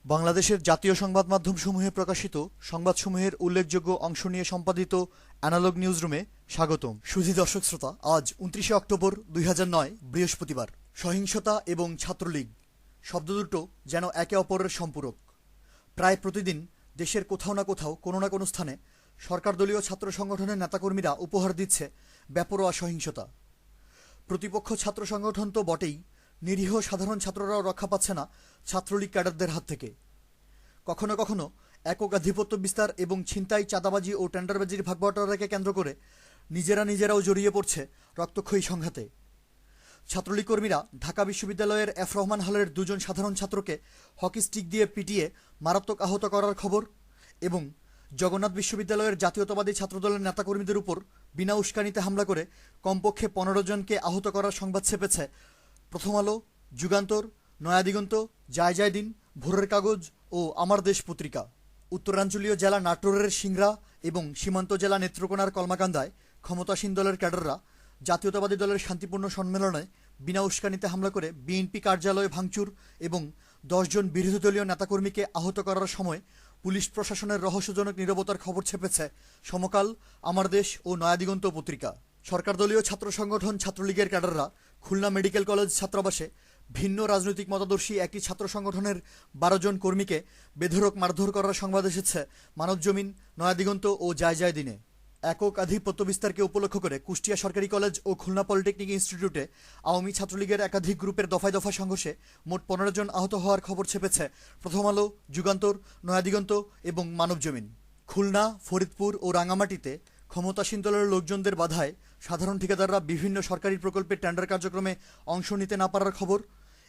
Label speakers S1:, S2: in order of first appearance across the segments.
S1: বাংলাদেশের জাতীয় সংবাদ মাধ্যমসমূহে প্রকাশিত সংবাদসমূহের উল্লেখযোগ্য অংশ নিয়ে সম্পাদিত অ্যানালগ নিউজরুমে স্বাগতম। সুধী দর্শক শ্রোতা, আজ ২৯শে অক্টোবর ২০০৯ বৃহস্পতিবার। সহিংসতা এবং ছাত্রলীগ শব্দ দুটো যেন একে অপরের সম্পূরক। প্রায় প্রতিদিন দেশের কোথাও না কোথাও কোনো না কোনো স্থানে সরকারদলীয় ছাত্র সংগঠনের নেতাকর্মীরা উপহার দিচ্ছে বেপরোয়া সহিংসতা। প্রতিপক্ষ ছাত্র সংগঠন তো বটেই, নিরীহ সাধারণ ছাত্ররাও রক্ষা পাচ্ছে না ছাত্রলীগ ক্যাডারদের হাত থেকে। কখনো কখনো একক আধিপত্য বিস্তার এবং ছিনতাই, চাঁদাবাজি ও টেন্ডারবাজির ভাগবাটোয়ারাকে কেন্দ্র করে নিজেরাও জড়িয়ে পড়ছে রক্তক্ষয়ী সংঘাতে। ছাত্রলীগ কর্মীরা ঢাকা বিশ্ববিদ্যালয়ের এফ রহমান হলের দুজন সাধারণ ছাত্রকে হকি স্টিক দিয়ে পিটিয়ে মারাত্মক আহত করার খবর এবং জগন্নাথ বিশ্ববিদ্যালয়ের জাতীয়তাবাদী ছাত্রদলের নেতাকর্মীদের উপর বিনা উস্কানিতে হামলা করে কমপক্ষে ১৫ জনকে আহত করার সংবাদ ছেপেছে প্রথম আলো, যুগান্তর, নয়াদিগন্ত, যায় দিন, ভোরের কাগজ ও আমার দেশ পত্রিকা। উত্তরাঞ্চলীয় জেলা নাটোরের সিংড়া এবং সীমান্ত জেলা নেত্রকোনার কলমাকান্দায় ক্ষমতাসীন দলের ক্যাডাররা জাতীয়তাবাদী দলের শান্তিপূর্ণ সম্মেলনে বিনা উস্কানিতে হামলা করে বিএনপি কার্যালয় ভাঙচুর এবং ১০ জন বিরোধী দলীয় নেতাকর্মীকে আহত করার সময় পুলিশ প্রশাসনের রহস্যজনক নীরবতার খবর ছেপেছে সমকাল, আমার দেশ ও নয়াদিগন্ত পত্রিকা। সরকারদলীয় ছাত্র সংগঠন ছাত্রলীগের ক্যাডাররা খুলনা মেডিকেল কলেজ ছাত্রাবাসে ভিন্ন রাজনৈতিক মতাদর্শী একটি ছাত্র সংগঠনের ১২ জন কর্মীকে বেধড়ক মারধর করার সংবাদ এসেছে মানবজমিন, নয়াদিগন্ত ও যায় দিনে। একক আধিপত্য বিস্তারকে উপলক্ষ করে কুষ্টিয়া সরকারি কলেজ ও খুলনা পলিটেকনিক ইনস্টিটিউটে আওয়ামী ছাত্রলীগের একাধিক গ্রুপের দফায় দফা সংঘর্ষে মোট ১৫ জন আহত হওয়ার খবর ছেপেছে প্রথম আলো, যুগান্তর, নয়াদিগন্ত এবং মানবজমিন। খুলনা, ফরিদপুর ও রাঙামাটিতে ক্ষমতাসীন দলের লোকজনদের বাধায় সাধারণ ঠিকাদাররা বিভিন্ন সরকারি প্রকল্পের টেন্ডার কার্যক্রমে অংশ নিতে না পারার খবর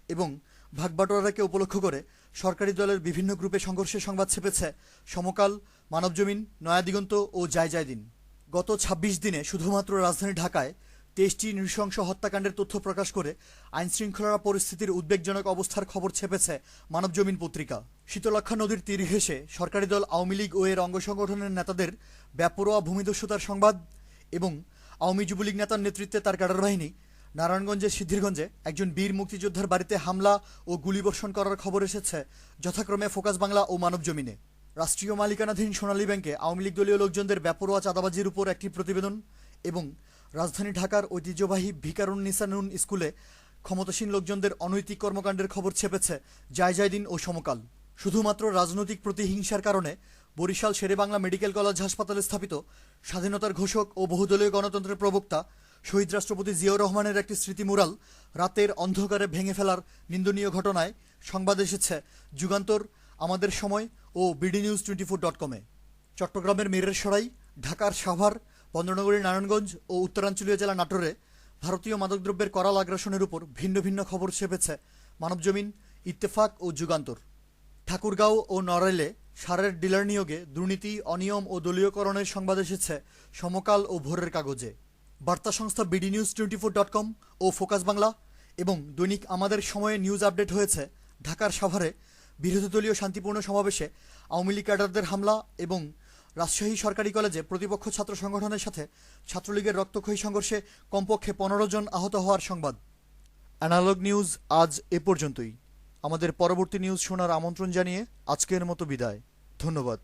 S1: এবং ভাগবাটোয়ারাকে উপলক্ষ করে সরকারি দলের বিভিন্ন গ্রুপে সংঘর্ষের সংবাদ ছেপেছে সমকাল, মানবজমিন, নয়াদিগন্ত ও যায় দিন। গত ২৬ দিনে শুধুমাত্র রাজধানী ঢাকায় ২৩টি নৃশংস হত্যাকাণ্ডের তথ্য প্রকাশ করে আইনশৃঙ্খলা পরিস্থিতির উদ্বেগজনক অবস্থার খবর ছেপেছে মানবজমিন পত্রিকা। শীতলক্ষ্যা নদীর তীর ঘেঁষে সরকারি দল আওয়ামী লীগ ও এর অঙ্গ সংগঠনের নেতাদের বেপরোয়া ভূমিদস্যুতার সংবাদ এবং আওয়ামী যুবলীগ নেতার নেতৃত্বে তার ক্যাডার বাহিনী নারায়ণগঞ্জের সিদ্ধিরগঞ্জে একজন বীর মুক্তিযোদ্ধার বাড়িতে হামলা ও গুলিবর্ষণ করার খবর এসেছে যথাক্রমে ফোকাস বাংলা ও মানবজমিনে। রাষ্ট্রীয় মালিকানাধীন সোনালী ব্যাংকে আওয়ামী লীগ দলীয় লোকজনদের বেপরোয়া চাঁদাবাজির উপর একটি প্রতিবেদন এবং রাজধানী ঢাকার ঐতিহ্যবাহী ভিকারুন্নিসা নুন স্কুলে ক্ষমতাসীন লোকজনদের অনৈতিক কর্মকাণ্ডের খবর ছেপেছে যায় দিন ও সমকাল। শুধুমাত্র রাজনৈতিক প্রতিহিংসার কারণে বরিশাল শেরেবাংলা মেডিকেল কলেজ হাসপাতালে স্থাপিত স্বাধীনতার ঘোষক ও বহুদলীয় গণতন্ত্রের প্রবক্তা শহীদ রাষ্ট্রপতি জিয়াউর রহমানের একটি স্মৃতি মুরাল রাতের অন্ধকারে ভেঙে ফেলার নিন্দনীয় ঘটনায় সংবাদ এসেছে যুগান্তর, আমাদের সময় ও bdnews24.com-এ। চট্টগ্রামের মিরেরসরাই, ঢাকার সাভার, বন্দরনগরীর নারায়ণগঞ্জ ও উত্তরাঞ্চলীয় জেলা নাটোরে ভারতীয় মাদকদ্রব্যের করাল আগ্রাসনের উপর ভিন্ন ভিন্ন খবর ছেপেছে মানবজমিন, ইত্তেফাক ও যুগান্তর। ঠাকুরগাঁও ও নড়াইলে সারের ডিলার নিয়োগে দুর্নীতি, অনিয়ম ও দলীয়করণের সংবাদ এসেছে সমকাল ও ভোরের কাগজে। বার্তা সংস্থা bdnews24.com ও ফোকাস বাংলা এবং দৈনিক আমাদের সময়ে নিউজ আপডেট হয়েছে ঢাকার সাভারে বিরোধী দলীয় শান্তিপূর্ণ সমাবেশে আওয়ামী লীগ ক্যাডারদের হামলা এবং রাজশাহী সরকারি কলেজে প্রতিপক্ষ ছাত্র সংগঠনের সাথে ছাত্রলীগের রক্তক্ষয়ী সংঘর্ষে কমপক্ষে ১৫ জন আহত হওয়ার সংবাদ। অ্যানালগ নিউজ আজ এ পর্যন্তই। আমাদের পরবর্তী নিউজ শোনার আমন্ত্রণ জানিয়ে আজকের মতো বিদায়। ধন্যবাদ।